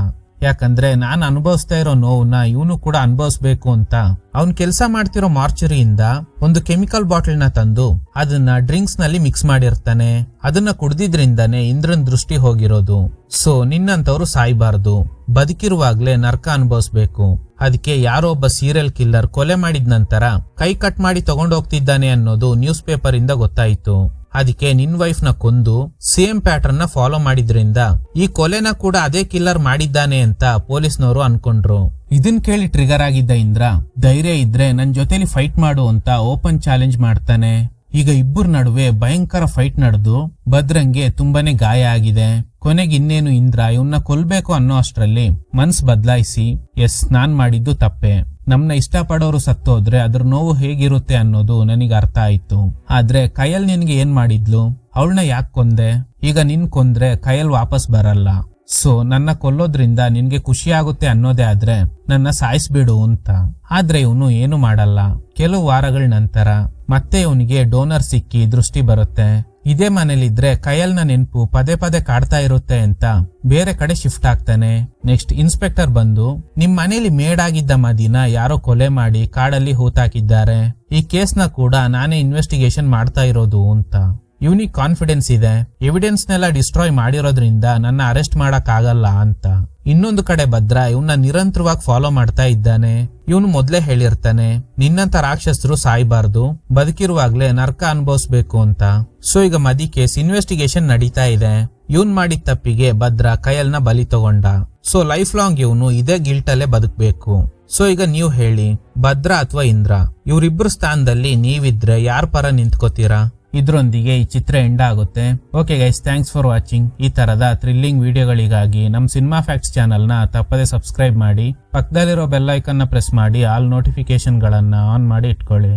ಯಾಕಂದ್ರೆ ನಾನ್ ಅನುಭವಿಸ್ತಾ ಇರೋ ನೋವನ್ನ ಇವನು ಕೂಡ ಅನುಭವಿಸ್ಬೇಕು ಅಂತ ಅವ್ನ್ ಕೆಲ್ಸ ಮಾಡ್ತಿರೋ ಮಾರ್ಚರಿಯಿಂದ ಒಂದು ಕೆಮಿಕಲ್ ಬಾಟಲ್ ನ ತಂದು ಅದನ್ನ ಡ್ರಿಂಕ್ಸ್ ನಲ್ಲಿ ಮಿಕ್ಸ್ ಮಾಡಿರ್ತಾನೆ. ಅದನ್ನ ಕುಡ್ದಿದ್ರಿಂದಾನೆ ಇಂದ್ರನ್ ದೃಷ್ಟಿ ಹೋಗಿರೋದು. ಸೊ ನಿನ್ನಂತವ್ರು ಸಾಯ್ಬಾರ್ದು, ಬದುಕಿರುವಾಗ್ಲೇ ನರ್ಕ ಅನುಭವಿಸ್ಬೇಕು. ಅದಕ್ಕೆ ಯಾರೋ ಒಬ್ಬ ಸೀರಿಯಲ್ ಕಿಲ್ಲರ್ ಕೊಲೆ ಮಾಡಿದ ನಂತರ ಕೈ ಕಟ್ ಮಾಡಿ ತಗೊಂಡೋಗ್ತಿದ್ದಾನೆ ಅನ್ನೋದು ನ್ಯೂಸ್ ಪೇಪರ್ ಇಂದ ಗೊತ್ತಾಯ್ತು. ಅದಕ್ಕೆ ನಿನ್ ವೈಫ್ ನ ಕೊಂದು ಸೇಮ್ ಪ್ಯಾಟರ್ನ್ ನ ಫಾಲೋ ಮಾಡಿದ್ರಿಂದ ಈ ಕೊಲೆನ ಕೂಡ ಅದೇ ಕಿಲ್ಲರ್ ಮಾಡಿದ್ದಾನೆ ಅಂತ ಪೊಲೀಸ್ನವರು ಅನ್ಕೊಂಡ್ರು. ಇದನ್ ಕೇಳಿ ಟ್ರಿಗರ್ ಆಗಿದ್ದ ಇಂದ್ರ, ಧೈರ್ಯ ಇದ್ರೆ ನನ್ ಜೊತೆಲಿ ಫೈಟ್ ಮಾಡು ಅಂತ ಓಪನ್ ಚಾಲೆಂಜ್ ಮಾಡ್ತಾನೆ. ಈಗ ಇಬ್ಬರ ನಡುವೆ ಭಯಂಕರ ಫೈಟ್ ನಡೆದು ಭದ್ರಂಗೆ ತುಂಬಾನೇ ಗಾಯ ಆಗಿದೆ. ಕೊನೆಗೆ ಇನ್ನೇನು ಇಂದ್ರ ಇವನ್ನ ಕೊಲ್ಬೇಕು ಅನ್ನೋ ಅಷ್ಟ್ರಲ್ಲಿ ಮನ್ಸ್ ಬದಲಾಯಿಸಿ, ಎಸ್ ನಾನ್ ಮಾಡಿದ್ದು ತಪ್ಪೆ, ನಮ್ನ ಇಷ್ಟಪಡೋರು ಸತ್ತೋದ್ರೆ ಅದ್ರ ನೋವು ಹೇಗಿರುತ್ತೆ ಅನ್ನೋದು ನನಗೆ ಅರ್ಥ ಆಯ್ತು. ಆದ್ರೆ ಕಯಲ್ ನಿನ್ಗೆ ಏನ್ ಮಾಡಿದ್ಲು? ಅವಳನ್ನ ಯಾಕೆ ಕೊಂದೆ? ಈಗ ನಿನ್ ಕೊಂದ್ರೆ ಕಯಲ್ ವಾಪಸ್ ಬರಲ್ಲ. ಸೊ ನನ್ನ ಕೊಲ್ಲೋದ್ರಿಂದ ನಿನ್ಗೆ ಖುಷಿ ಆಗುತ್ತೆ ಅನ್ನೋದೇ ಆದ್ರೆ ನನ್ನ ಸಾಯಿಸ್ಬಿಡು ಅಂತ. ಆದ್ರೆ ಇವನು ಏನು ಮಾಡಲ್ಲ. ಕೆಲವು ವಾರಗಳ ನಂತರ ಮತ್ತೆ ಇವನಿಗೆ ಡೋನರ್ ಸಿಕ್ಕಿ ದೃಷ್ಟಿ ಬರುತ್ತೆ. ಇದೇ ಮನೇಲಿದ್ರೆ ಕಯಲ್ನ ನೆನ್ಪು ಪದೇ ಪದೇ ಕಾಡ್ತಾ ಇರುತ್ತೆ ಅಂತ ಬೇರೆ ಕಡೆ ಶಿಫ್ಟ್ ಆಗ್ತಾನೆ. ನೆಕ್ಸ್ಟ್ ಇನ್ಸ್ಪೆಕ್ಟರ್ ಬಂದು, ನಿಮ್ ಮನೇಲಿ ಮೇಡಾಗಿದ್ದ ಮದಿನ ಯಾರೋ ಕೊಲೆ ಮಾಡಿ ಕಾಡಲ್ಲಿ ಹೂತಾಕಿದ್ದಾರೆ, ಈ ಕೇಸ್ನ ಕೂಡ ನಾನೇ ಇನ್ವೆಸ್ಟಿಗೇಷನ್ ಮಾಡ್ತಾ ಇರೋದು ಅಂತ. ಇವನಿಗೆ ಕಾನ್ಫಿಡೆನ್ಸ್ ಇದೆ, ಎವಿಡೆನ್ಸ್ ನೆಲ್ಲ ಡಿಸ್ಟ್ರಾಯ್ ಮಾಡಿರೋದ್ರಿಂದ ನನ್ನ ಅರೆಸ್ಟ್ ಮಾಡಕ್ ಆಗಲ್ಲ ಅಂತ. ಇನ್ನೊಂದು ಕಡೆ ಭದ್ರ ಇವನ್ನ ನಿರಂತರವಾಗಿ ಫಾಲೋ ಮಾಡ್ತಾ ಇದ್ದಾನೆ. ಇವನು ಮೊದ್ಲೇ ಹೇಳಿರ್ತಾನೆ, ನಿನ್ನಂತ ರಾಕ್ಷಸರು ಸಾಯ್ಬಾರ್ದು, ಬದುಕಿರುವಾಗ್ಲೇ ನರ್ಕ ಅನುಭವಿಸ್ಬೇಕು ಅಂತ. ಸೊ ಈಗ ಮದಿ ಕೇಸ್ ಇನ್ವೆಸ್ಟಿಗೇಷನ್ ನಡೀತಾ ಇದೆ. ಇವನ್ ಮಾಡಿದ ತಪ್ಪಿಗೆ ಭದ್ರ ಕಯಲ್ನ ಬಲಿ ತಗೊಂಡ. ಸೊ ಲೈಫ್ ಲಾಂಗ್ ಇವನು ಇದೇ ಗಿಲ್ಟಲ್ಲೇ ಬದುಕಬೇಕು. ಸೊ ಈಗ ನೀವು ಹೇಳಿ, ಭದ್ರ ಅಥವಾ ಇಂದ್ರ, ಇವ್ರಿಬ್ರು ಸ್ಥಾನದಲ್ಲಿ ನೀವಿದ್ರೆ ಯಾರ ಪರ ನಿಂತ್ಕೋತೀರಾ? ಇದ್ರೊಂದಿಗೆ ಈ ಚಿತ್ರ ಎಂಡ್ ಆಗುತ್ತೆ. Okay guys, thanks for watching. ಈ ತರದ ಥ್ರಿಲ್ಲಿಂಗ್ ವಿಡಿಯೋಗಳಿಗಾಗಿ ನಮ್ ಸಿನಿಮಾ ಫ್ಯಾಕ್ಟ್ಸ್ ಚಾನಲ್ ನ ತಪ್ಪದೆ ಸಬ್ಸ್ಕ್ರೈಬ್ ಮಾಡಿ. ಪಕ್ಕದಲ್ಲಿರೋ ಬೆಲ್ ಐಕನ್ ನ ಪ್ರೆಸ್ ಮಾಡಿ ಆಲ್ ನೋಟಿಫಿಕೇಶನ್ ಗಳನ್ನ ಆನ್ ಮಾಡಿ ಇಟ್ಕೊಳ್ಳಿ.